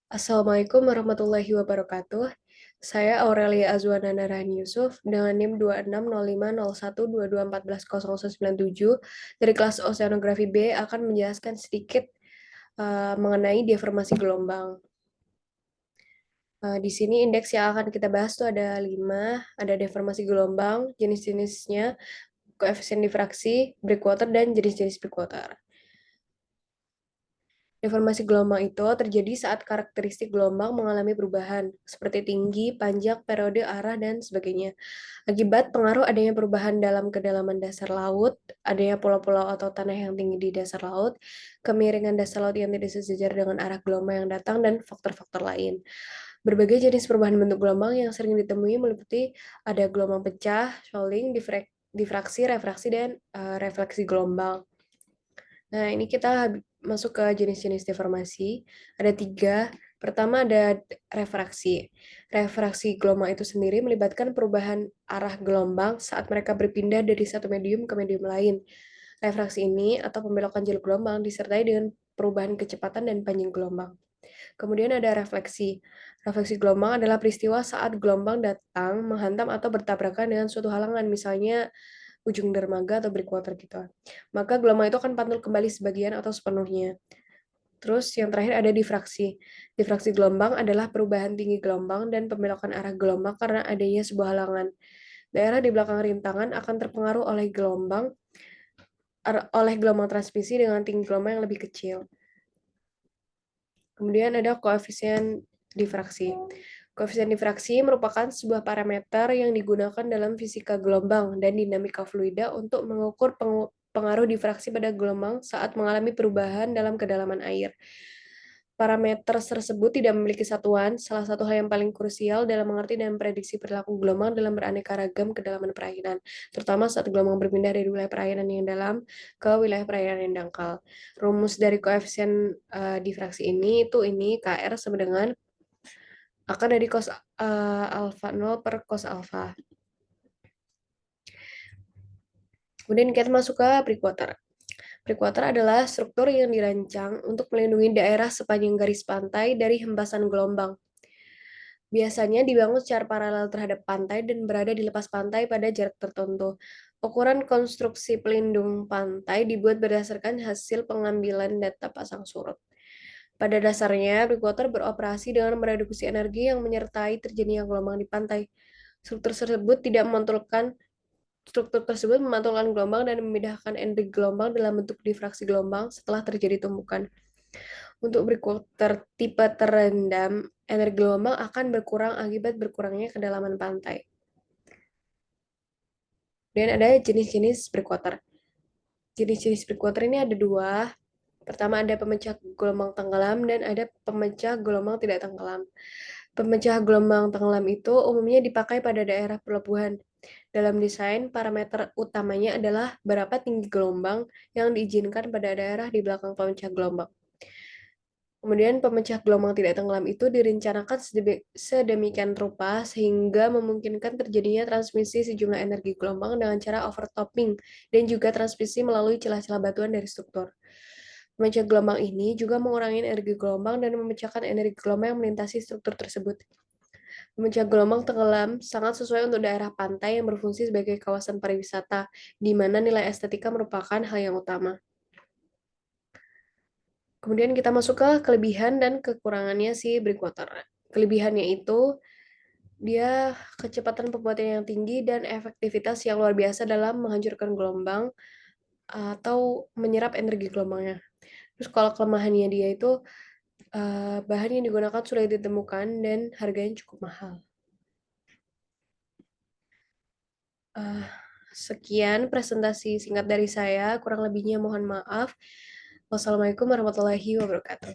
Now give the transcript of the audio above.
Assalamualaikum warahmatullahi wabarakatuh. Saya Aurelia Azwana Narahani Yusuf dengan NIM 26050122140097 dari kelas Oceanografi B akan menjelaskan sedikit mengenai deformasi gelombang. Di sini indeks yang akan kita bahas tuh ada 5, ada deformasi gelombang, jenis-jenisnya, koefisien difraksi, breakwater, dan jenis-jenis breakwater. Deformasi gelombang itu terjadi saat karakteristik gelombang mengalami perubahan, seperti tinggi, panjang, periode, arah, dan sebagainya. Akibat pengaruh adanya perubahan dalam kedalaman dasar laut, adanya pulau-pulau atau tanah yang tinggi di dasar laut, kemiringan dasar laut yang tidak sejajar dengan arah gelombang yang datang, dan faktor-faktor lain. Berbagai jenis perubahan bentuk gelombang yang sering ditemui meliputi ada gelombang pecah, shoaling, difraksi, refraksi, dan refleksi gelombang. Nah, ini kita masuk ke jenis-jenis deformasi. Ada 3. Pertama ada refraksi. Refraksi gelombang itu sendiri melibatkan perubahan arah gelombang saat mereka berpindah dari satu medium ke medium lain. Refraksi ini atau pembelokan jalur gelombang disertai dengan perubahan kecepatan dan panjang gelombang. Kemudian ada refleksi. Refleksi gelombang adalah peristiwa saat gelombang datang, menghantam atau bertabrakan dengan suatu halangan, misalnya ujung dermaga atau breakwater gitu. Maka gelombang itu akan pantul kembali sebagian atau sepenuhnya. Terus yang terakhir ada difraksi. Difraksi gelombang adalah perubahan tinggi gelombang dan pembelokan arah gelombang karena adanya sebuah halangan. Daerah di belakang rintangan akan terpengaruh oleh gelombang transmisi dengan tinggi gelombang yang lebih kecil. Kemudian ada koefisien difraksi. Koefisien difraksi merupakan sebuah parameter yang digunakan dalam fisika gelombang dan dinamika fluida untuk mengukur pengaruh difraksi pada gelombang saat mengalami perubahan dalam kedalaman air. Parameter tersebut tidak memiliki satuan, salah satu hal yang paling krusial dalam mengerti dan memprediksi perilaku gelombang dalam beraneka ragam kedalaman perairan, terutama saat gelombang berpindah dari wilayah perairan yang dalam ke wilayah perairan yang dangkal. Rumus dari koefisien difraksi ini KR sama dengan akar dari cos alfa 0 per cos alfa. Kemudian kita masuk ke breakwater. Breakwater adalah struktur yang dirancang untuk melindungi daerah sepanjang garis pantai dari hembasan gelombang. Biasanya dibangun secara paralel terhadap pantai dan berada di lepas pantai pada jarak tertentu. Ukuran konstruksi pelindung pantai dibuat berdasarkan hasil pengambilan data pasang surut. Pada dasarnya, breakwater beroperasi dengan mereduksi energi yang menyertai terjadinya gelombang di pantai. Struktur tersebut memantulkan gelombang dan memindahkan energi gelombang dalam bentuk difraksi gelombang setelah terjadi tumbukan. Untuk breakwater tipe terendam, energi gelombang akan berkurang akibat berkurangnya kedalaman pantai. Dan ada jenis-jenis breakwater. Jenis-jenis breakwater ini ada 2. Pertama ada pemecah gelombang tenggelam dan ada pemecah gelombang tidak tenggelam. Pemecah gelombang tenggelam itu umumnya dipakai pada daerah pelabuhan. Dalam desain, parameter utamanya adalah berapa tinggi gelombang yang diizinkan pada daerah di belakang pemecah gelombang. Kemudian pemecah gelombang tidak tenggelam itu direncanakan sedemikian rupa sehingga memungkinkan terjadinya transmisi sejumlah energi gelombang dengan cara overtopping dan juga transmisi melalui celah-celah batuan dari struktur. Pemecah gelombang ini juga mengurangi energi gelombang dan memecahkan energi gelombang yang melintasi struktur tersebut. Pemecah gelombang tenggelam sangat sesuai untuk daerah pantai yang berfungsi sebagai kawasan pariwisata, di mana nilai estetika merupakan hal yang utama. Kemudian kita masuk ke kelebihan dan kekurangannya si breakwater. Kelebihannya itu dia kecepatan pembuatan yang tinggi dan efektivitas yang luar biasa dalam menghancurkan gelombang atau menyerap energi gelombangnya. Terus kalau kelemahannya dia itu bahan yang digunakan sulit ditemukan dan harganya cukup mahal. Sekian presentasi singkat dari saya, kurang lebihnya mohon maaf. Wassalamualaikum warahmatullahi wabarakatuh.